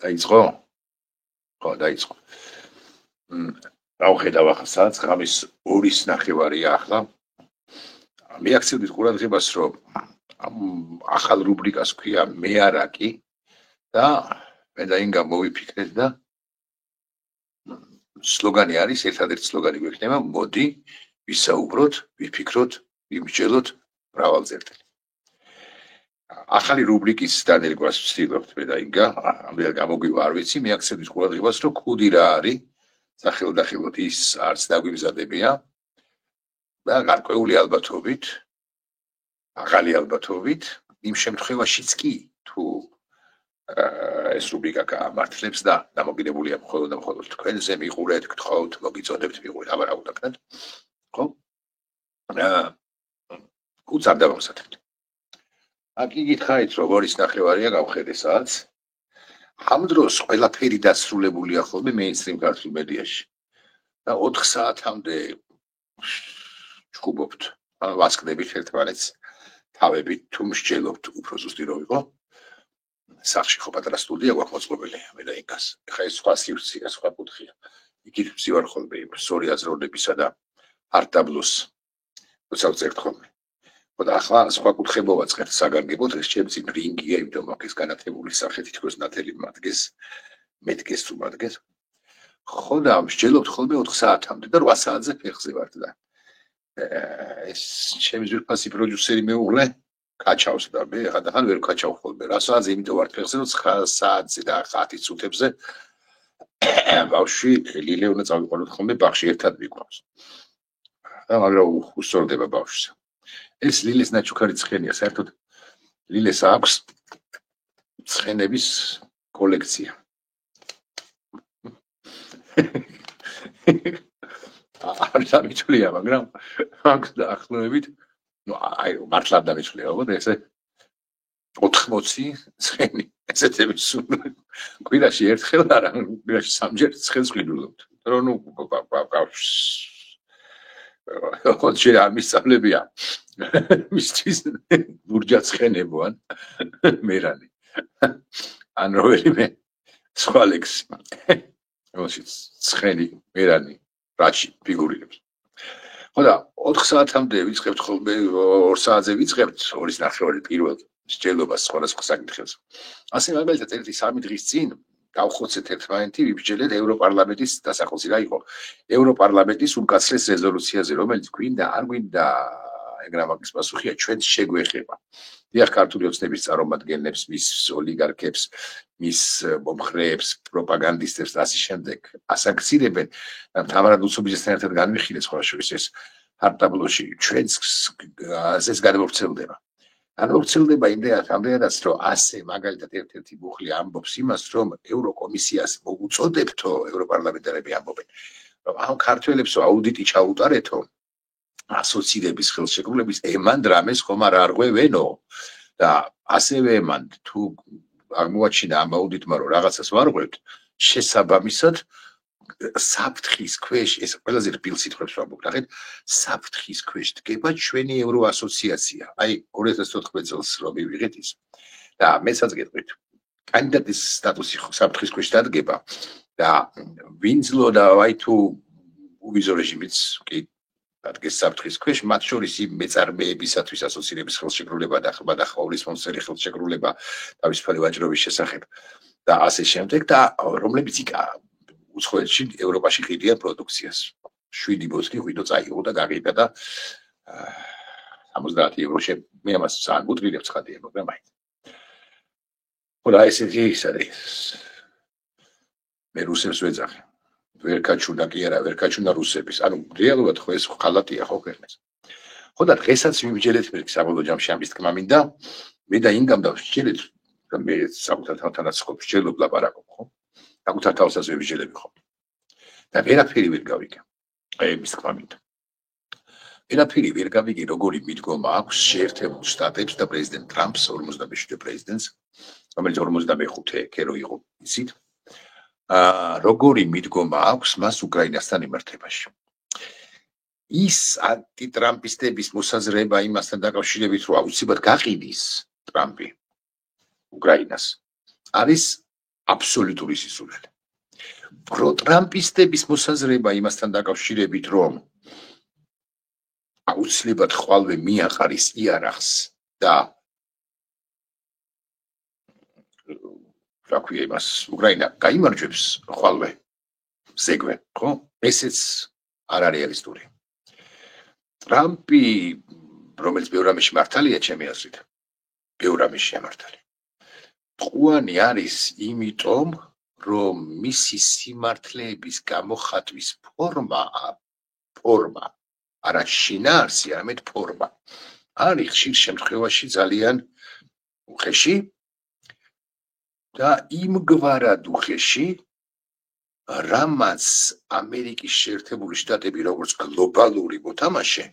დაიწყო? ხო, დაიწყო. გავხედავ ახლა სადაც ღამის 2:30-ია ახლა. მიაქცევდით ყურადღებას, რომ ამ ახალ რუბრიკას ქვია მე არა კი და მე და ინგა მოვიფიქრეთ და სლოგანი არის, ერთადერთი სლოგანი გვექნება, მოდი ვისაუბროთ, ვიფიქროთ, ვიმსჯელოთ მრავალძერდელი. ახალი რუბრიკის დანერგვას ვცდილობთ მე და ინგა, ამდენად გამოგვივა არ ვიცი, მიაქცევდით ყურადღებას, რომ ქუდი რა არის, სახელდახელოდ ის არც დაგვიმზადებია და გარკვეული ალბათობით, ახალი ალბათობით, იმ შემთხვევაშიც კი, თუ ეს რუბრიკა გამართლებს და დამოკიდებულია მხოლოდ და მხოლოდ თქვენზე, მიყურეთ, გთხოვთ, მოგიწოდებთ, მიყურეთ, აბა რა უნდა გქნათ, ხო? კუც არ დავამსათებთ. აქ იგითხარით, რომ 2:30-ია გავხედე საათს. ამ დროს ყველაფერი დასრულებულია ხოლმე მეინსტრიმ ქართულ მედიაში. და 4 საათამდე ჩხუბობთ, ვასკდებით ერთმანეთს თავებით, თუ მსჯელობთ, უფრო ზუსტი რო იყო. სახში ხო პატარა სტუდია გვაქვს მოწყობილი, მე და ინგას. ეხლა ეს სხვა სივრცეა, სხვა კუთხეა. იქით ვზივარ ხოლმე იმ სწორი აზროვნებისა და არტაბლოს როცა ვწერთ ხოლმე. და ახლა სხვა კუთხე მოვაწყეთ საგანგებოდ, ეს ჩემს წინ რინგია, იმიტომ მაქვს ეს განათებული სახე თითქოს ნათელი მადგეს, მედგეს თუ მადგეს. ხო და მსჯელობთ ხოლმე 4 საათამდე და 8 საათზე ფეხზე ვართ და ეს ჩემი ძვირფასი პროდიუსერი მეუღლე კაჩავს და მე ხანდახან ვერ ვკაჩავ ხოლმე. რა საათზე იმიტომ ვართ ფეხზე, რომ 9 საათზე და 10 წუთებზე ბავშვი ლილე უნდა წავიყვანოთ ხოლმე ბაღში ერთად ვიყვანოს. და მაგრამ უსწორდება ბავშვს. ეს ლილეს ნაჩუქარი ცხენია, საერთოდ ლილეს აქვს ცხენების კოლექცია. არ დამიჩვლია, მაგრამ აქვს დაახლოებით, მართლა დამიჩვლია, ალბათ ესე 80 ცხენი, ესეთები კვირაში ერთხელ არა, კვირაში 3-ჯერ ცხენს ვყიდულობთ. რომ ნუ ხო შეიძლება მისწავლებია. მისთვის ლურჯად ცხენებო ან მერანი. ან რომელიმე სხვა ლექსი. რომელშიც ცხენი, მერანი, რაჩი ფიგურირებს. ხო და 4 საათამდე ვიწყებთ ხოლმე, 2 საათზე ვიწყებთ 2:30 პირველ მსჯელობას სხვადასხვა საკითხებზე. ასე მაგალითად 1-3 დღის წინ გავხოცეთ ერთმანეთი, ვიბრძელეთ ევროპარლამენტის დასახელსი რა იყო. ევროპარლამენტის უკაცრეს რეზოლუციაზე, რომელიც გვინდა, არ გვინდა, ეგრამაკის პასუხია, ჩვენს შეგვეხება. დიახ, ქართული ოცნების წარმომადგენლებს, მის ოლიგარქებს, მის მომხრეებს, პროპაგანდისტებს და ასე შემდეგ ასანქცირებენ. თამარ დულსუბიძესთან ერთად განვიხილეთ სხვა შორის ეს არტაბლოში, ჩვენს ეს გადმოვრცელდება. განმოვრცელდება იმდენადაც, რომ ასე მაგალითად ერთ-ერთი მუხლი ამბობს იმას, რომ ევროკომისიას მოუწოდებთო, ევროპარლამენტარები ამბობენ, რომ ამ ქართველებს აუდიტი ჩაუტარეთო, ასოცირების ხელშეკრულების ემან დრამეს ხომ არ არღვევენო და ასევე ემან თუ აღმოაჩინა ამ აუდიტმა რომ რაღაცას ვარღვევთ, შესაბამისად საფრთხის ქვეშ, ეს ყველაზე რბილ სიტყვებს ვამბობ, ნახეთ, საფრთხის ქვეშ დგება ჩვენი ევროასოციაცია. აი 2014 წელს რომ მივიღეთ ის. და მეცაც გეტყვით, კანდიდატის სტატუსი საფრთხის ქვეშ დადგება და ვინძლო და აი თუ უვიზო რეჟიმიც კი დადგეს საფრთხის ქვეშ, მათ შორის იმ მეწარმეებისათვის ასოცირების ხელშეკრულება და ხმა და ხოვლის მომცველი ხელშეკრულება თავისუფალი ვაჭრობის შესახებ და ასე შემდეგ და რომლებიც იქ უცხოეთში ევროპაში ყიდიან პროდუქციას. 7 ბოთლი ღვინო წაიღო და გაყიდა და 70 ევროში მე ამას ძალიან გუტრილებ ცხადია, მაგრამ აი. ხო და ესეთი ის არის. მე რუსებს ვეძახე. ვერ გაჩუნა კი არა, ვერ გაჩუნა რუსების. ანუ რეალურად ხო ეს ხალატია ხო ქვეყნეს. ხო და დღესაც ვიმსჯელეთ მე საბოლოო ჯამში ამის თქმა მინდა. მე და ინგამ დავსჯელეთ და მე საკუთარ თავთანაც ხო ვსჯელობ ლაპარაკობ ხო? საკუთარ თავსაც ვიმსჯელები ხო? და ვერაფერი ვერ გავიგე. მის თქმა მინდა. ვერაფერი ვერ გავიგე, როგორი მიდგომა აქვს შეერთებულ შტატებს და პრეზიდენტ ტრამპს 47 პრეზიდენტს, რომელიც 45 კერო იყო ისიც. როგორი მიდგომა აქვს მას უკრაინასთან მიმართებაში. ის ანტიტრამპისტების მოსაზრება იმასთან დაკავშირებით, რომ აუცილებლად გაყიდის ტრამპი უკრაინას, არის აბსოლუტური სიზულელი. პროტრამპისტების მოსაზრება იმასთან დაკავშირებით, რომ აუცილებლად ხვალვე მიაყარის იარაღს და რა ქვია იმას, უკრაინა გაიმარჯვებს ხვალვე ზეგვე, ხო? ესეც არ არის რეალისტური. ტრამპი, რომელიც ბევრ რამეში მართალია ჩემი აზრით, ბევრ რამეში ამართალი. მწვანე არის იმიტომ, რომ მისი სიმართლეების გამოხატვის ფორმა, არა შინაარსი, არამედ ფორმა, არის ხშირ შემთხვევაში ძალიან უხეში და იმგვარად უხეში, რამაც ამერიკის შეერთებული შტატები როგორც გლობალური მოთამაშე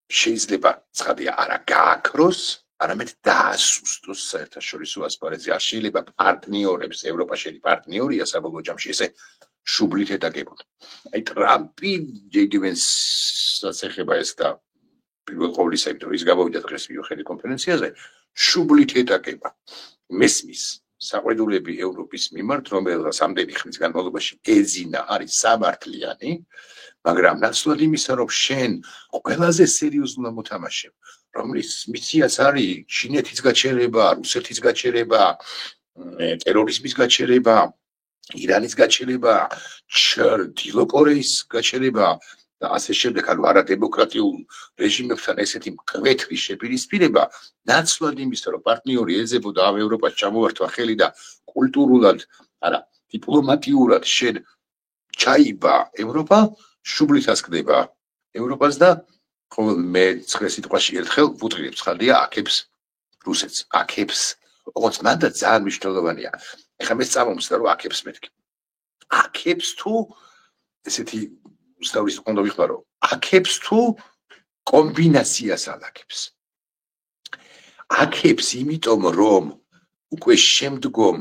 შეიძლება ცხადია არა გააქროს, არამედ დაასუსტოს საერთაშორისო ასპარეზზე. არ შეიძლება პარტნიორებს, ევროპაში პარტნიორია საბოლოო ჯამში ესე შუბლით ეტაკებოდა. აი ტრამპი ჯეი დი ვენსს ეხება ეს და პირველ ყოვლისა, იმიტომ ის გამოვიდა დღეს მიუხედავად კონფერენციაზე, შუბლით ეტაკება. მესმის საყვედურები ევროპის მიმართ, რომელსაც ამდენი ხნის განმავლობაში ეძინა, არის სამართლიანი, მაგრამ ნაცვლად იმისა, რომ შენ ყველაზე სერიოზულად მოთამაშე, რომლის მისიაც არის ჩინეთის გაჩერება, რუსეთის გაჩერება, ტერორიზმის გაჩერება, ირანის გაჩერება, ჩრდილო კორეის გაჩერება და ასე შემდეგ, ანუ არადემოკრატიულ რეჟიმებთან ესეთი მკვეთრი შეპირისპირება, ნაცვლად იმისა, რომ პარტნიორი ეძებოდა ამ ევროპას ჩამოვართვა ხელი და კულტურულად, არა, დიპლომატიურად შენ ჩაიბა ევროპა, შუბლით ასკდება ევროპას და ყოველ მე ცხრე სიტყვაში ერთხელ ვუწირებს ხალხია აქებს რუსეთს, აქებს, ოღონდ მანდა ძალიან მნიშვნელოვანია. ეხლა მე წამომსდა რომ აქებს მეთქი. აქებს თუ ესეთი უსტავრის უნდა ვიხმარო, აქებს თუ კომბინაციას ალაქებს. აქებს იმიტომ რომ უკვე შემდგომ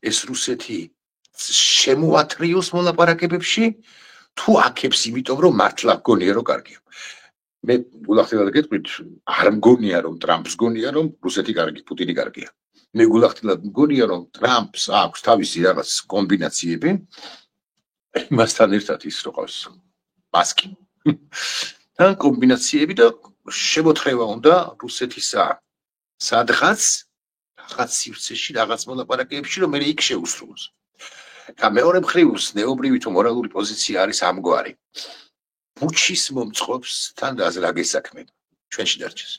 ეს რუსეთი შემოათრიოს მოლაპარაკებებში, თუ აქებს იმიტომ რომ მართლა გონია რომ კარგია. მე გულახდილად გეტყვით, არ მგონია რომ ტრამპს გონია რომ რუსეთი კარგი, პუტინი კარგია. მე გულახდილად მგონია რომ ტრამპს აქვს თავისი რაღაც კომბინაციები, იმასთან ერთად ის რო ყავს მასკი. თან კომბინაციები და შემოთხრევა უნდა რუსეთისა სადღაც რაღაც სივრცეში, რაღაც მოლაპარაკებებში, რომ მე იქ შეუსრულოს. და მეორე მხრივ ზნეობრივი თუ მორალური პოზიცია არის ამგვარი. მუჩის მომწყობს თან რა გესაქმება ჩვენში დარჩეს.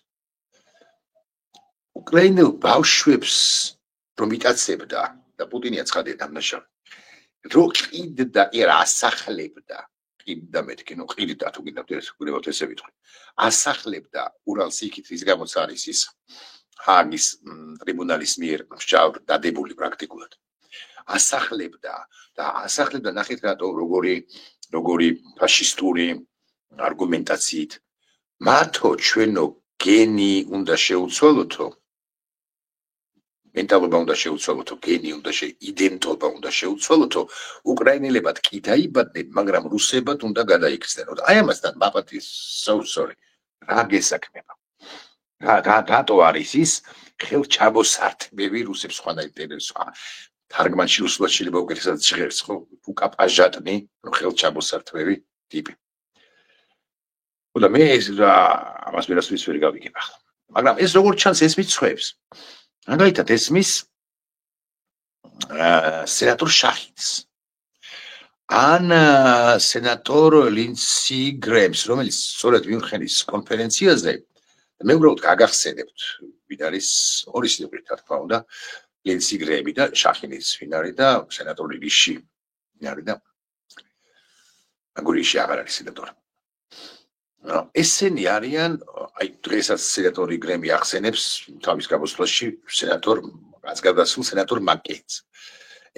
უკრაინელ ბავშვებს რომ იტაცებდა და პუტინია ცხადია დამნაშავე. რო ყიდდა, ერა ასახლებდა, ყიდდა მეთქი, ნუ ყიდდა თუ გინდათ ესე ვიტყვი. ასახლებდა ურალს იქით რის გამოც არის ის ჰაგის ტრიბუნალის მიერ დადებული პრაქტიკულად. ასახლებდა ნახეთ რატო როგორი ფაშისტური არგუმენტაციით მათო ჩვენო გენი უნდა შეუცვალოთო, მენტალობა უნდა შეუცვალოთო, გენი უნდა იდენტობა უნდა შეუცვალოთო, უკრაინელებად კი დაიბადნენ, მაგრამ რუსებად უნდა გადაიქცნენოთ. აი ამასთან მაპატი sorry, რა გესაქმება. რატო არის ის ხელჩამოსართმევი რუსებს სხვანაირ თარგმანში რუსულად შეიძლება უკეთესად ჟღერს, ხო? უკაპაჟატნი, ხელჩამოსართმევი ტიპი. და მე ამას ვერასდროს ვერ გავიგებ ახლა. მაგრამ ეს როგორც ჩანს ესმის ცხებს. მაგალითად ესმის სენატორ შახინს. ან სენატორ ლინსი გრემს, რომელიც სწორედ მიუნხენის კონფერენციაზე მე უბრალოდ გაგახსენებთ, ვინ არის ორი სიუჟეტი რა თქმა უნდა, ლინსი გრემი და შახინის ვინ არის და სენატორი რიში ვინ არის და აგურიში აღარ არის სენატორი. ესენი არიან, აი დღესაც სენატორი გრემი ახსენებს თავის გამოსვლაში სენატორ განსგადასულ სენატორ მაკეინს.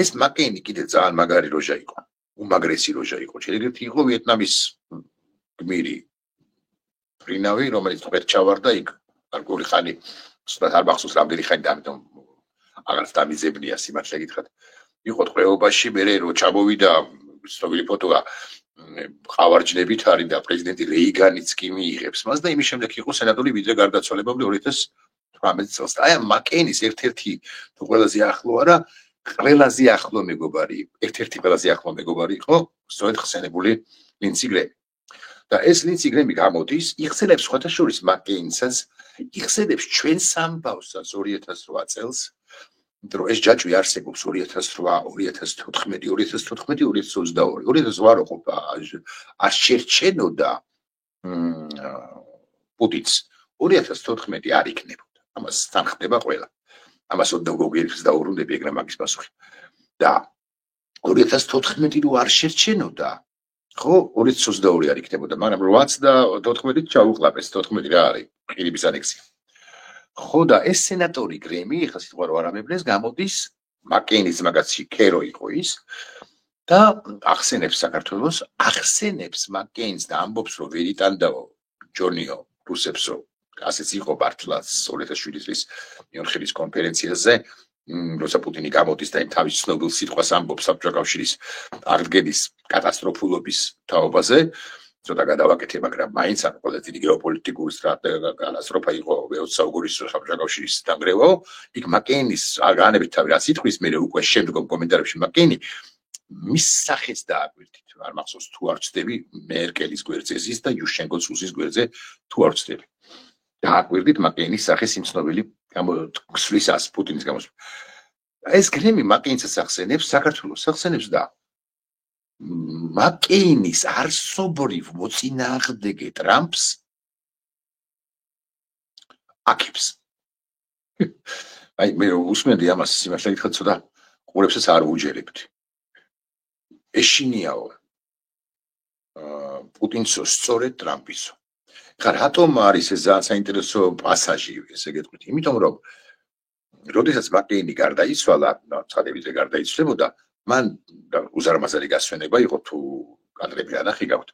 ეს მაკეინი კიდე ძალიან მაგარი როჟა იყო, უმაგრესი როჟა იყო. შეიძლება იყო ვიეტნამის გმირი პრინავი, რომელიც თქვენ ჩავარდა იქ არგული ხანი, სწორად არ მახსოვს რამდენი ხანი და ამიტომ აღარც დამიძებნია სიმართლე გითხრათ. იყო ტყვეობაში, მე რო ჩამოვიდა ცნობილი ფოტოა ხავარჯნებით არის და პრეზიდენტი რეიგანიც კი მიიღებს მას და იმის შემდეგ იყო სენატორი ვიდრე გარდაცვალებამდე 2018 წელს. აი ამ მაკეინის ერთ-ერთი თუ ყველაზე ახლო არა ყველაზე ახლო მეგობარი, ერთ-ერთი ყველაზე ახლო მეგობარი იყო სწორედ ხსენებული ლინცი გრემი. და ეს ლინცი გრემი გამოდის, იხსენებს სხვათა შორის მაკ-კეინსაც, იხსენებს ჩვენს ამბავსაც 2008 წელს, იმიტომ რომ ეს ჯაჭვი არსებობს 2008, 2014, 2014, 2022. 2008 რო ყოფა არ შერჩენოდა პუტინს, 2014 არ იქნებოდა. ამას თან ხდება ყველა. ამას ოდნავ დაუბრუნდები ეგრე მაგის პასუხი. და 2014 რო არ შერჩენოდა, ხო, 2022 არ იქნებოდა, მაგრამ 8 და 14 ჩაუყლაპეს, 14 რა არის, ყირიმის ანექსია. ხო და ეს სენატორი გრემი, ეხლა სიტყვა რო არ ამებრეს, გამოდის მაკ-კეინის მაგაცი ქერო იყო ის და ახსენებს საქართველოს, ახსენებს მაკ-კეინს და ამბობს, რომ ვერ იტანდაო ჯონიო რუსებსო. ასეც იყო ბართლაც 2007 წლის მიუნხენის კონფერენციაზე, როცა პუტინი გამოდის და იმ თავის ცნობილ სიტყვას ამბობს საბჭოთა კავშირის აღდგენის კატასტროფულობის თაობაზე, ცოტა გადავაკეთე, მაგრამ მაინც ამ ყველა დიდი გეოპოლიტიკური კატასტროფა იყო 20 საუკუნის საბჭოთა კავშირის დანგრევა. იქ მაკ-კეინის განებით თავი რაც ითქვის, მე უკვე შემდგომ კომენტარებში მაკ-კეინი მის სახეს დააკვირდით. არ მახსოვს თუ არ ვცდები, მერკელის გვერდზე ზის და იუშენკოს უსის გვერდზე თუ არ ვცდები. დააკვირდით მაკ-კეინის სახეს იმ ცნობილი გამოსვლისას პუტინის გამოსვლა. ეს გრემი მაკ-კეინსაც ახსენებს, საქართველოს ახსენებს და მაკ-კეინის არსობრივ მოწინააღმდეგე ტრამპს აკებს. აი მე უსმენდი ამას, სიმართლე გითხრათ, ცოტა ყურებსაც არ უჯერებდი. ეშინიაო პუტინსო სწორედ ტრამპისო. ხა რატომ არის ეს ძალიან საინტერესო პასაჟი, ესე გეტყვით? იმიტომ რომ როდესაც მაკ-კეინი გარდაიცვალა, ცხადებითზე გარდაიცვლებოდა, მან უზარმაზარი გასვენება იყო თუ კადრები ანახიგავთ.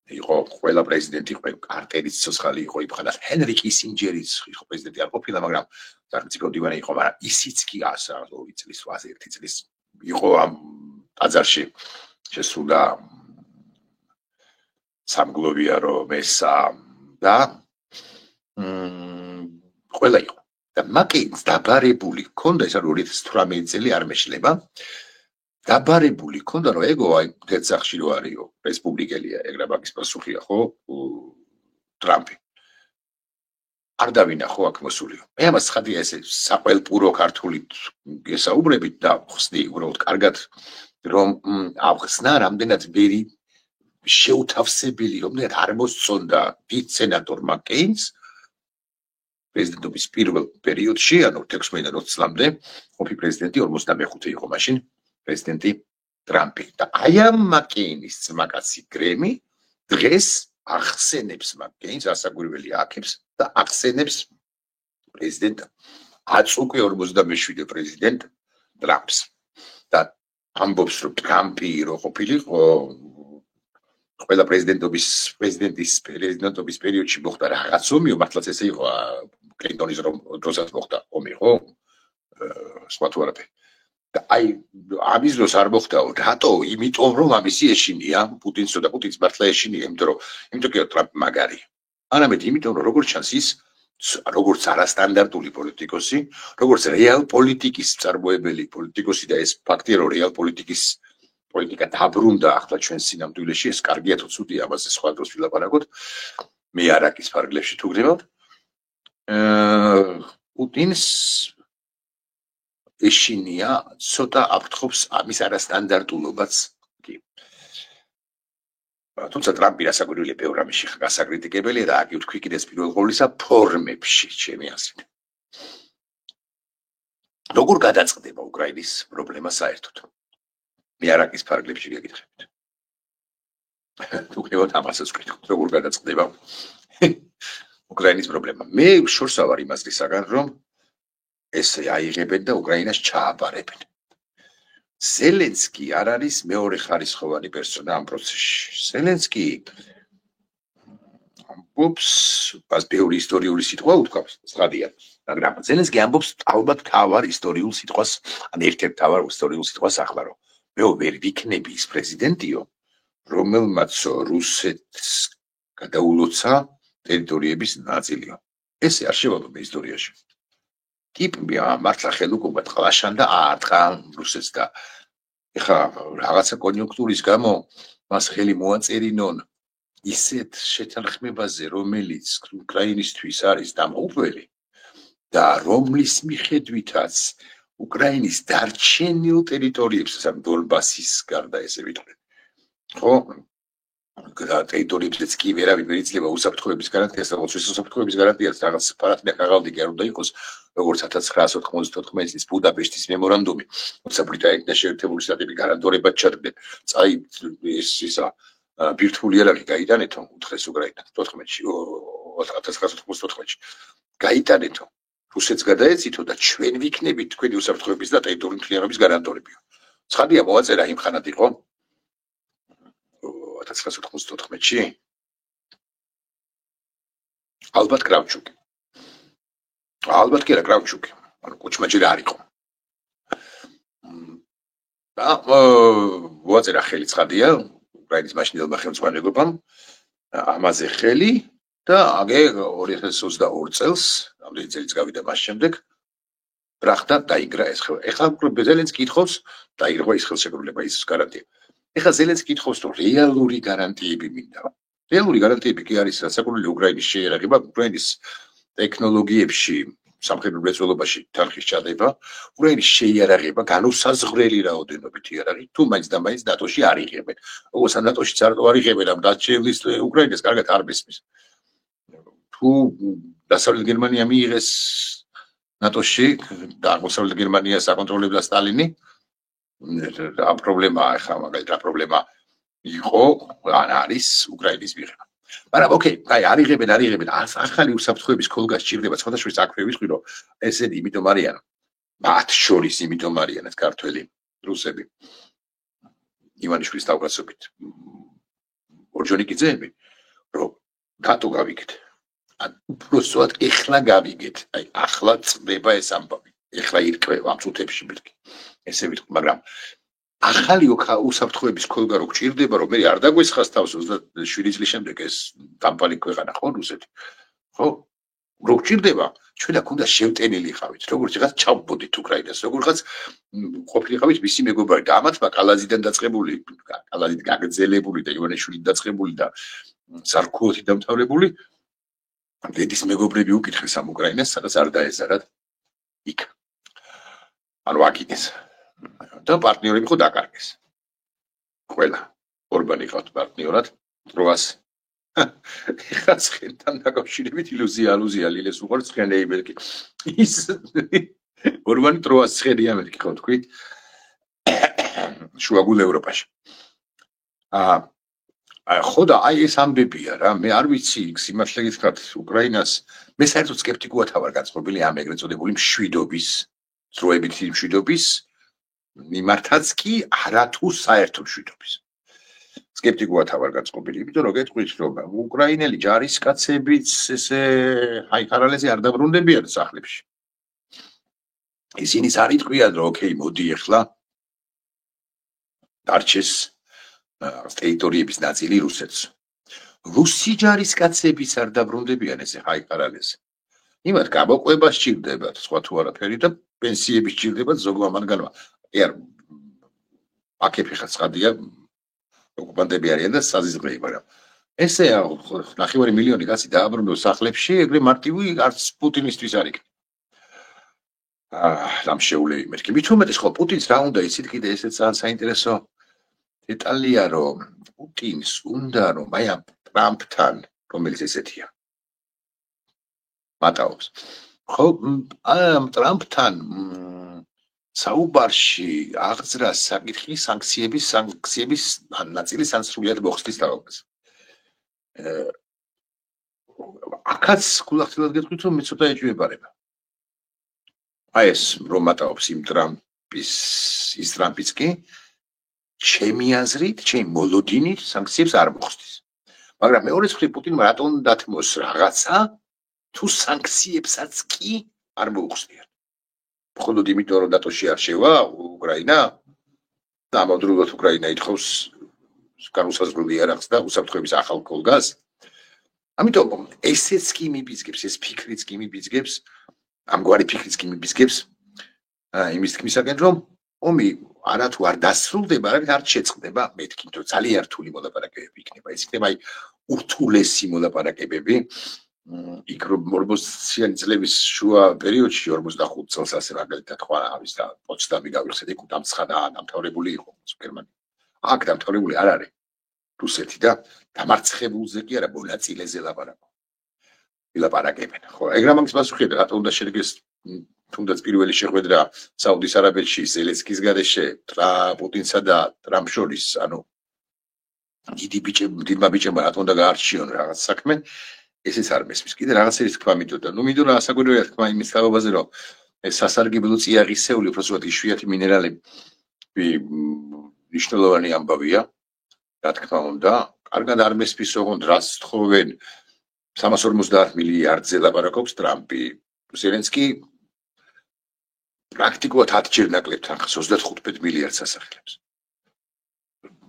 იყო ყველა პრეზიდენტი იყო, კარტერიც ცოცხალი იყო, იმხანას ჰენრი კისინჯერიც იყო პრეზიდენტი არ ყოფილა, მაგრამ სახელმწიფო დივანი იყო, მაგრამ ისიც კი 2 წლის, 1 წლის იყო ამ ტაძარში შესულა სამგლოვიარო მესა და ყველა იყო. და მაკ-კეინს დაბარებული ჰქონდა, ეს არის 2018 წელი არ მეშლება. დაბარებული ჰქონდა, რომ ეგო აი დეცახში რო არისო, რესპუბლიკელია, ეგრე მაგის პასუხია, ხო? ტრამპი. არ დავინახო აქ მოსულიო. მე ამას ხადია ესე საყელპურო ქართულით გესაუბრებით და ხსნი უბრალოდ კარგად რომ ავხსნა რამდენად ვერი შეუთავსებელი, რომელად არ მოსწონდა დიდ სენატორ მაკ-კეინს პრეზიდენტობის პირველ პერიოდში, ანუ 16-დან 20 წლამდე, ყოფილი პრეზიდენტი 45 იყო მაშინ პრეზიდენტი ტრამპი. და აი ამ მაკ-კეინის ძმაკაცი გრემი დღეს ახსენებს მაკ-კეინს, ასაგვირველი აკებს და ახსენებს პრეზიდენტ აწუკვე 47 პრეზიდენტ ტრამპს. და ამბობს, რომ ტრამპი რო ყოფილიყო ყველა პრეზიდენტობის პერიოდში მოხდა რაღაც ომი, მართლაც ესე იყო, კლინტონის დროსაც მოხდა ომი, ხო? სხვა თუ არაფერი. და აი ამის დროს არ მოხდაო, რატო? იმიტომ რომ ამისი ეშინია პუტინსო და პუტინს მართლა ეშინია, იმიტომ კი ტრამპი მაგარია. არამედ იმიტომ რომ როგორც ჩანს ის როგორც არასტანდარტული პოლიტიკოსი, როგორც რეალ პოლიტიკის მწარმოებელი პოლიტიკოსი და ეს ფაქტია რომ რეალ პოლიტიკა დაბრუნდა ახლა ჩვენ სინამდვილეში, ეს კარგია თუ ცუდია, ამაზე სხვა დროს ვილაპარაკოთ. მე არაკის ფარგლებში თუ გრებავთ. პუტინს ეშინია ცოტა აფრთხობს ამის არასტანდარტულობაც კი. თუმცა ტრამპი რასაკვირველია ბევრ რამეში გასაკრიტიკებელია და აქ ვთქვი კიდეც პირველ ყოვლისა ფორმებში ჩემი აზრით. როგორ გადაწყდება უკრაინის პრობლემა საერთოდ? მე არაკის ფარგლებში გეკითხებით. თუ გქნებოთ ამასაც ვკითხოთ, როგორ გადაწყდება უკრაინის პრობლემა. მე შორს ავარ იმასისაგან, რომ ეს აიღებენ და უკრაინას ჩააბარებენ. ზელენსკი არ არის მეორე ხარისხოვანი პერსონა ამ პროცესში. ზელენსკი ამბობს, მას ბევრი ისტორიული სიტყვა უთქვამს, ცხადია, მაგრამ ზელენსკი ამბობს ალბათ თავარ ისტორიულ სიტყვას, ან ერთ-ერთ თავარ ისტორიულ სიტყვას ახლა რომ მე ვერ ვიქნები ის პრეზიდენტიო, რომელმაც რუსეთს გადაულოცა ტერიტორიების ნაწილიო. ესე არ შევაბობ ისტორიაში. ტიპი მართლა ხელუყურებად ყლაშან და აარტყა რუსეთს და ეხლა რაღაცა კონიუნქტურის გამო მას ხელი მოაწერინონ ისეთ შეთანხმებაზე, რომელიც უკრაინისთვის არის დამღუპველი და რომლის მიხედვითაც უკრაინის დარჩენილ ტერიტორიებს, დონბასის გარდა ესე ვიტყვი. ხო? ტერიტორიებზეც კი ვერავინ ვერ იძლევა უსაფრთხოების გარანტიას, როგორც უსაფრთხოების გარანტიას რაღაც პარათნია კაღალდი არ უნდა იყოს, როგორც 1994 წლის ბუდაპეშტის მემორანდუმი, როცა ბრიტანეთთან შეერთებული შტატები გარანტორებად ჩადგნენ. წაი ეს ისა ბირთვული იარაღი გაიტანეთო, უთხრეს უკრაინას 14-ში, 1994-ში. გაიტანეთო. რუსეთს გადაეცითო და ჩვენ ვიქნებით თქვენი უსაფრთხოების და ტერიტორიული მთლიანობის გარანტორები. ცხადია მოაწერა იმ ხანად იყო 1994-ში. ალბათ კრავჩუკი. ალბათ კი არა კრავჩუკი. ანუ კუჩმა ჯერ არ იყო. და მოაწერა ხელი ცხადია უკრაინის მაშინდელმა ხელმძღვანელობამ ამაზე ხელი და აგე 2022 წელს, რამდენი წელიც გავიდა მას შემდეგ, ბრახდა დაიგრა ეს ხელი. ეხლა ზელენსკი ითხოვს დაირღვა ის ხელშეკრულება, ის გარანტია. ეხლა ზელენსკი ითხოვს რომ რეალური გარანტიები მინდა. რეალური გარანტიები კი არის საკუთრივ უკრაინის შეიარაღება, უკრაინის ტექნოლოგიებში, სამხედრო მრეწველობაში თანხის ჩადება, უკრაინის შეიარაღება, განუსაზღვრელი რაოდენობით იარაღი, თუ მაინც და მაინც ნატოში არ იღებენ. როგორც ნატოშიც არ იღებენ, ამ დაჩეულის უკრაინას კარგად არ მესმის. თუ დასავლეთ გერმანია მიიღეს ნატოში და აღმოსავლეთ გერმანია საკონტროლებდა სტალინი, ამ პრობლემაა ახლა მაგალითად რა პრობლემა იყო ან არის უკრაინის მიღება. მაგრამ ოკეი, აი არ იღებენ, ახალი უსაფრთხოების ქოლგა სჭირდება, სხვადასხვა აქვე ვიტყვი რომ ესენი იმიტომ არიან, მათ შორის იმიტომ არიან ეს ქართველი რუსები. ივანიშვილის თავგასობით. ორჯონიკიძეები, რომ დატო გავიგეთ. ან უბრალოდ ეხლა გავიგეთ, აი ახლა წდება ეს ამბავი. ეხლა ირკვევა ამ წუთებში მეთქი. ესე ვიტყვი, მაგრამ ახალი უსაფრთხოების ქოლგა რო გჭირდება, რომ მე არ დაგვესხას თავს 27 წლის შემდეგ ეს დამპალი ქვეყანა ხო რუსეთი. ხო? რო გჭირდება, ჩვენ აქ უნდა შევტენილი ხავით, როგორც რაღაც ჩავბოდით უკრაინას, როგორღაც ყოფილიყავით მისი მეგობარი და ამათმა კალაძიდან დაწყებული, კალაძით გაგრძელებული და ივანიშვილით დაწყებული და ზარქუოთი დამთავრებული დედის მეგობრები უკითხეს ამ უკრაინას, სადაც არ დაეზარათ იქ. ანუ აკინეს. და პარტნიორები ხო დაკარგეს. ყველა ორბანი ყავთ პარტნიორად, დროას. ეხლა ცხენთან დაკავშირებით ალუზია ლილეს უყურს ცხენეიბერგი. ის ორბანი დროას ცხენი ამერიკი ხო თქვით? შუაგულ ევროპაში. ხო და აი ეს ამბებია რა, მე არ ვიცი სიმართლე გითხრათ უკრაინას, მე საერთოდ სკეპტიკულად ვარ გაწყობილი ამ ეგრეთ წოდებული მშვიდობის, ძროებითი მშვიდობის მიმართაც კი არათუ საერთო მშვიდობის. სკეპტიკულად ვარ გაწყობილი, იმიტომ რომ გეტყვით რომ უკრაინელი ჯარისკაცებიც ესე ჰაიხარალეზე არ დაბრუნდებიან სახლებში. ისინიც არ იტყვიან რომ ოკეი, მოდი ახლა დარჩეს ტერიტორიების ნაწილი რუსეთს. რუსი ჯარისკაცებიც არ დაბრუნდებიან ესე ჰაიხარალეზე. იმათ გამოყვება სჭირდებათ, სხვა თუ არაფერი და პენსიები სჭირდებათ ზოგმა მანგანმა. არ აკეფი ხა ცხადია ოკუპანტები არიან და საზიზღრეი, მაგრამ ესე 9 მილიონი კაცი დააბრუნოს სახლებში, ეგრე მარტივი არც პუტინისთვის არ იქნება. დამშეულები მეთქი. მით უმეტეს ხო პუტინს რა უნდა იცით კიდე ესეც საინტერესო დეტალია, რომ პუტინს უნდა რომ აი ამ ტრამპთან, რომელიც ესეთია მატაობს. ხო ამ ტრამპთან საუბარში აღძრა საკითხი სანქციების ნაწილის ან სრულად მოხსნის თავაზე. აქაც გულახდილად გეტყვით რომ მე ცოტა ეჭვებარება. აი ეს რომ მატაობს იმ ტრამპის კი ჩემი აზრით, ჩემი მოლოდინით სანქციებს არ მოხსნის. მაგრამ მეორე მხრივ პუტინმა რატომ დათმოს რაღაცა თუ სანქციებსაც კი არ მოუხსნიან. მხოლოდ იმიტომ რომ ნატოში არ შევა უკრაინა და ამავდროულად უკრაინა ითხოვს განუსაზღვრელი იარაღს და უსაფრთხოების ახალ ქოლგას. ამიტომ ესეც კი მიბიძგებს, ეს ფიქრიც კი მიბიძგებს ამგვარი ფიქრიც კი მიბიზგებს იმის თქმისაგან, რომ ომი არათუ არ დასრულდება, არამედ არ შეწყდება, მეთქი, რომ ძალიან რთული მოლაპარაკებები იქნება. ეს იქნება ურთულესი მოლაპარაკებები. იქ 40-იანი წლების შუა პერიოდში 45 წელს ასე მაგალითად ხო არის და პოცდამი გავიხსენე, იქ დამთავრებული იყო გერმანია. აქ დამთავრებული არ არის რუსეთი და დამარცხებულზე კი არა, მონაწილეზე ვილაპარაკებენ. ხო, ეგ რა მაგის პასუხია, რატო უნდა შედგეს თუნდაც პირველი შეხვედრა საუდის არაბეთში ზელენსკის გარეშე, პუტინსა და ტრამპ შორის, ანუ დიდმა ბიჭებმა რატო უნდა გაარჩიონ რაღაც საქმე, ესეც არ მესმის. კიდე რაღაცერის თქმა მინდოდა. მინდოდა ასაკვირველია თქმა იმის თაობაზე, რომ ეს სასარგებლო წიაღისეული, უბრალოდ იშვიათი მინერალები მნიშვნელოვანი ამბავია. რა თქმა უნდა, კარგად არ მესმის, ოღონდ რას თხოვენ 350 მილიარდზე ლაპარაკობს ტრამპი. ზელენსკი პრაქტიკულად 10 ჯერ ნაკლებ თანხას 35 მილიარდს ასახელებს.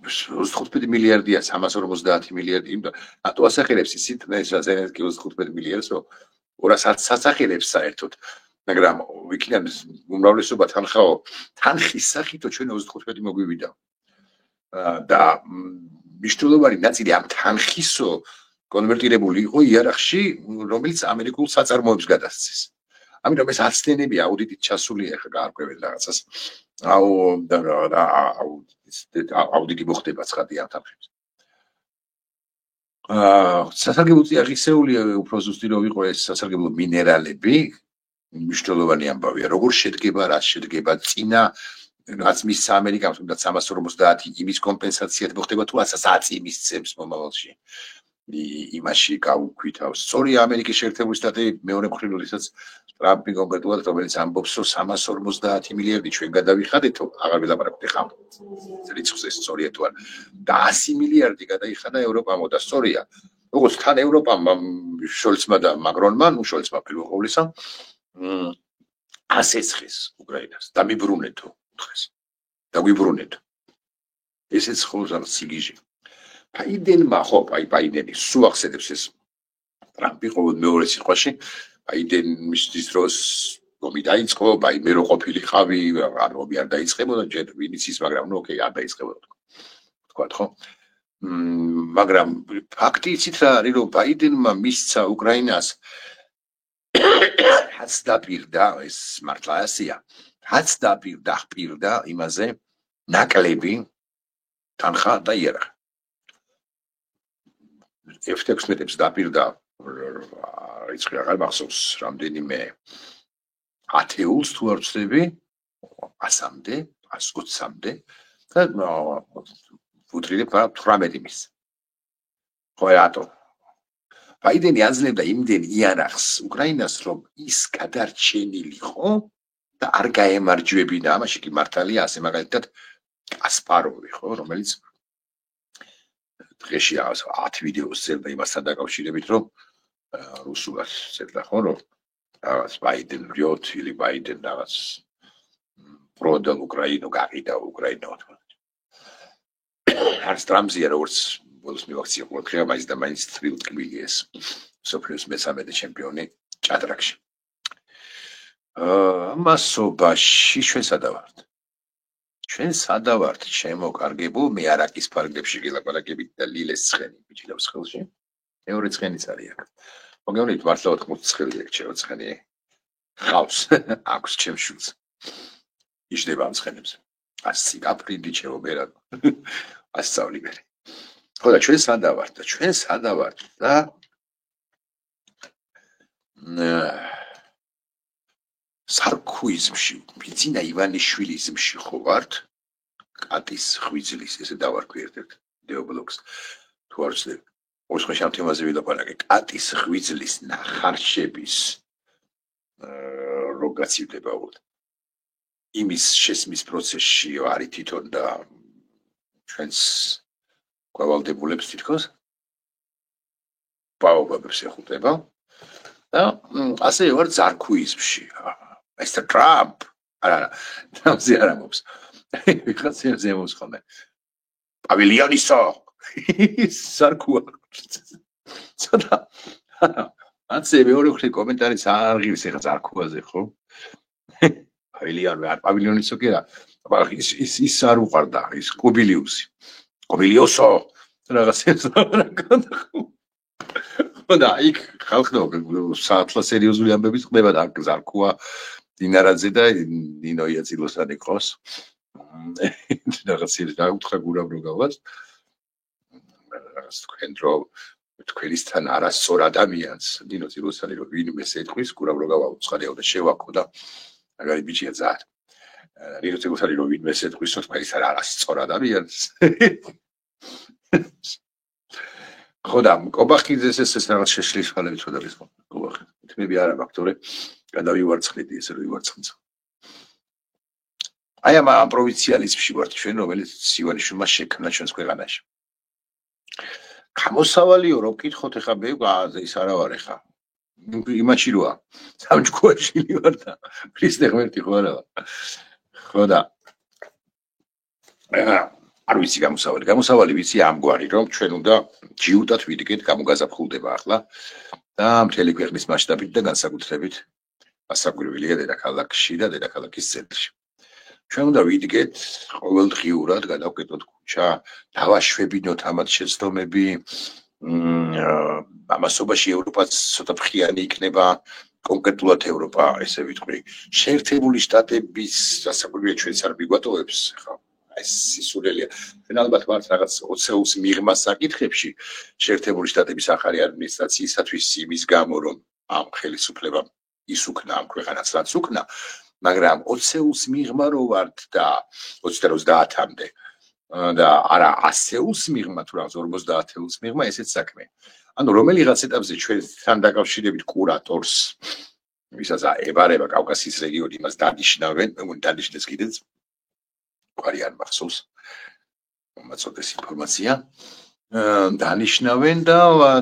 35 მილიარდია 350 მილიარდი, იმიტომ რატო ასახელებს ისიც ზელენსკი 35 მილიარდს, რომ 200 ასახელებს საერთოდ, მაგრამ ვიქნებ უმრავლესობა თანხის სახითო ჩვენ 35 მოგვივიდა. და მნიშვნელოვანი ნაწილი ამ თანხისო კონვერტირებული იყო იარაღში, რომელიც ამერიკულ საწარმოებს გადასცეს. ამიტომ ეს აცდენები აუდიტით ჩასულია, ახლა გაარკვევენ რაღაცას. აუდიტი მოხდება ცხადია ამ თანხებს. სასარგებლო წიაღისეული უფრო ზუსტი რომ იყო ეს სასარგებლო მინერალები, მნიშვნელოვანი ამბავია. როგორ შედგება, რა შედგება, წინა რაც მის ამერიკამ თუნდაც 350 იმის კომპენსაციად მოხდება თუ ასას აწიმის წებს მომავალში. იმაში გაუქვითავს. სწორია ამერიკის შეერთებული შტატები მეორე მხრივ, როდესაც ტრამპი კონკრეტულად რომელიც ამბობს, რომ 350 მილიარდი ჩვენ გადავიხადეთ, აღარ ვილაპარაკოთ ხომ. რიცხვს ეს სწორია თუ არა. და 100 მილიარდი გადაიხადა ევროპამ და სწორია. როგორც თან ევროპამ შოლცმა და მაგრონმა, შოლცმა პირველ ყოვლისა, ასეცხეს უკრაინას და მიბრუნეთო, უთხრეს. და გვიბრუნეთო. ესეც ხოლმე სიგიჟე. ბაიდენმა ხო, ბაიდენი სულ ახსენებს ეს ტრამპი ყოველ მეორე სიტყვაში, ბაიდენის დროს ომი დაიწყო, მე რო ყოფილიყავი, არ ომი არ დაიწყებოდა, ჯერ ვინც ის, მაგრამ ნუ ოკეი, არ დაიწყებოდა. თქვათ ხო? მაგრამ ფაქტი იცით რა არის, რომ ბაიდენმა მისცა უკრაინას რაც დაპირდა, ეს მართლა ასია, რაც დაპირდა იმაზე ნაკლები თანხა და იარაღი. F-16-ებს დაპირდა რიცხვი აღარ მახსოვს რამდენიმე ათეულს თუ არ ვცდები 100-მდე, 120-მდე და ვუთრიდებ 18 მის. ხო რატო? ბაიდენი აძლევდა იმდენ იარაღს უკრაინას, რომ ის გადარჩენილიყო და არ გაემარჯვებინა. ამაში კი მართალია ასე მაგალითად კასპაროვი, ხო, რომელიც დღეში 10 ვიდეოს წერდა იმასთან დაკავშირებით, რომ რუსულად წერდა ხო, რომ რაღაც ბაიდენ ვრიოთ, или ბაიდენ რაღაც პროდალ უკრაინო, გაყიდა უკრაინო. არც ტრამპზია, როგორც ბოლოს მივაქცია ყოველდღე, მაინც და მაინც თბილ ტკბილი ეს სოფლიოს მე-13 ჩემპიონი ჭადრაკში. მასობაში ჩვენ სადავართ. ჩვენ სადავართ, ჩემო კარგებო, მე არაკის ფარგლებში გელაპარაკებით და ლილეს ცხენი მიჭირავს ხელში. მეორე ცხენიც არის აქ. მოგეუბნებით მართლა 80 ცხელი ექჩეო ცხენი. ხავს, აქვს ჩემ შულს. იშდება ამ ცხენებზე. ასი აპრილი ჩემო მერა. ასწავლი მე. ხო და ჩვენ სადავართ და სარქუიზმში, ბიძინა ივანიშვილიზმში ხო ვართ? კატის ხვიძლის, ესე დავარქვი ერთ-ერთ ვიდეობლოგს. თუ არ ვცდები, ოთხ ამ თემაზე ვილაპარაკე. კატის ხვიძლის ნახარშების რო გაცივდება უბრალოდ. იმის შესმის პროცესში არის თვითონ და ჩვენს გავალდებულებს თითქოს ბაობაბებს ეხუტება და ასე ვარ ზარქუიზმში. Mr. Trump. არა, ტრამპზე არ ამბობს. ვიღაცებზე ამბობს ხოლმე. პავილიონისო. სარქუა. ცოტა აცე მეორე ხრი კომენტარიც არ ღირს ეხა ზარქუაზე ხო? პავილიონიცო კი არა. ის არ უყარდა ის კუბილიუსი. კუბილიოსო რაღაცებს რა გქონდა ხო? და იქ ხალხო საათლა სერიოზული ამბები ხდება და ზარქუა დინარაძე და ნინო იაცილოსანი ყავს. რაღაცებს დაუთხა გურავ რო გავას. რაღაც თქვენ რომ თქვენისთან არასწორ ადამიანს ნინო ცილოსანი რომ ვინმე ეთქვის გურავ რო გავაუცხარეო და შევაქო და მაგარი ბიჭია ზარ. ნინო ცილოსანი რომ ვინმე ეთქვის თქვენისთან არასწორ ადამიანს. ხოდა კობახიძეს ეს რაღაც შეშლის ხალები წოდების ხო კობახი თმები არა მაგ თორე გადავივარცხნიდი ესე რომ ვივარცხნცო აი ამ პროვინციალიზმში ვართ ჩვენ რომელიც ივანიშვილმა შექმნა ჩვენს ქვეყანაში გამოსავალიო რომ ვკითხოთ ეხა მე ის არა ვარ ეხა იმაში როა სამჯქუაში ვარ და ქრისტე ღმერთი ხო არა ხოდა არ ვიცი გამოსავალი ვიცი ამგვარი რომ ჩვენ უნდა ჯიუტად ვიდგეთ გამოგაზაფხულდება ახლა და მთელი ქვეყნის მასშტაბით და განსაკუთრებით ასაკვირველია დედაქალაქში და დედაქალაქის ცენტრში ჩვენ უნდა ვიდგეთ ყოველდღიურად გადავკეთოთ ქუჩა დავაშვებინოთ ამათ შეცდომები ამასობაში ევროპაც ცოტა ფრხიანი იქნება კონკრეტულად ევროპა ესე ვიტყვი შეერთებული შტატების ასაკვირველია ჩვენც არ მიგვატოვებს ხა ეს სისულელია. ჩვენ ალბათ ვართ რაღაც 20-ს მიღმა საკითხებში შეერთებული შტატების ახალი ადმინისტრაციისათვის იმის გამო რომ ამ ხელისუფლებამ ისუქნა ამ ქვეყანას რაც უკნა, მაგრამ 20-ს მიღმა რო ვართ და 20-30-მდე და არა 100-ს მიღმა თუ რაღაც 50-ს მიღმა ესეც საქმე. ანუ რომელიღაც ეტაპზე ჩვენთან დაკავშირებით კურატორს ვისაც ებარება კავკასიის რეგიონი მას დანიშნავენ, დანიშნეს კიდეც არიან მახსოვს მომაწოდეს ინფორმაცია დანიშნავენ და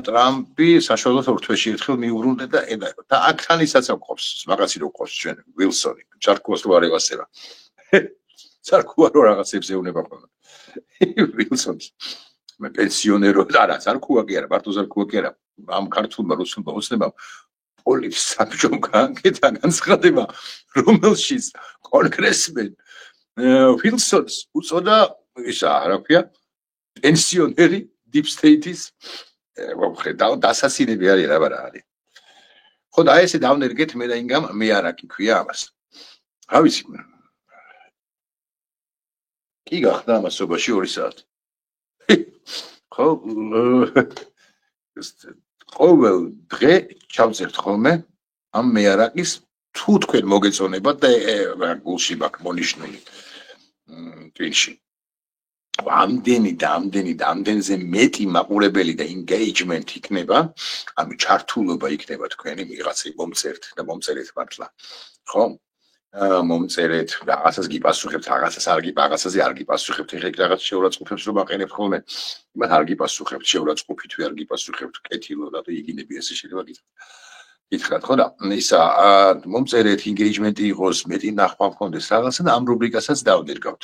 ტრამპი საშუალოდ ორ თვეში ერთხელ მიუბრუნდა და აქთან ისაც ყოფს მაგაცი რო ყოფს ჩვენ ვილსონი ჩარკუას რო არ ევასება ჩარკუა რო რაღაცებს ეუნება ხოლმე ვილსონი მე პენსიონერო არა ჩარკუა კი არა მარტო ჩარკუა კი არა ამ ქართულმა რუსულმა ოცნებამ პოლის საბჭომ გააკეთა განცხადება რომელშიც კონგრესმენ ვილსონს უწოდა ისა რა ქვია პენსიონერი deep state-ის დასასინები არის რა არის ხო და ესე დავნერგეთ მე და ინგამ მე არა კი ქვია ამას რა ვიცი კი გახდა ამასობაში 2 საათი ხო ყოველ დღე ჩავწერთ ხოლმე ამ მეარაკის თუ თქვენ მოგეწონებათ და გულში მაქვს მონიშნული twinში ამდენზე მეტი მაყურებელი და engagement იქნება ანუ ჩართულობა იქნება თქვენი ვიღაცი მომწერთ და მომწერეთ მართლა ხო მომწერეთ რაღაცას გიპასუხებთ რაღაცას არ რაღაცაზე არ გიპასუხებთ ეხლა რაღაც შეურაცხყოფებს რომ აყენებთ ხოლმე იმათ არ გიპასუხებთ შეურაცხყოფით თუ არ გიპასუხებთ კეთილო და იგინები ესე შეიძლება გითხრათ ხო და ისა მომწერეთ engagement-ი იყოს მეტი ნახვა მქონდეს რაღაცა და ამ რუბრიკასაც დავდერგავთ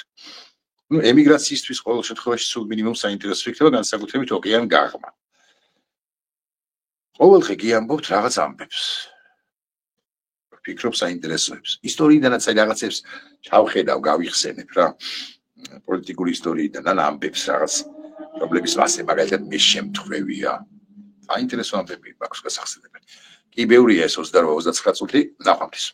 ну ემიგრაციისთვის ყოველ შემთხვევაში სულ მინიმუმ საინტერესო იქნება განსაკუთრებით ოკეან გაღმა ყოველდღე გიამბობთ რაღაც ამბებს ფიქრობ საინტერესოებს ისტორიიდანაც აი რაღაცებს ჩავხედავ გავიხსენებ რა პოლიტიკური ისტორიიდან ან ამბებს რაღაც პრობლემის მასე მაგალითად მე შემთხვევია საინტერესო ამბები მაქვს გასახსენებელი კი ბევრია ეს 28-29 წუთი ნახვამდის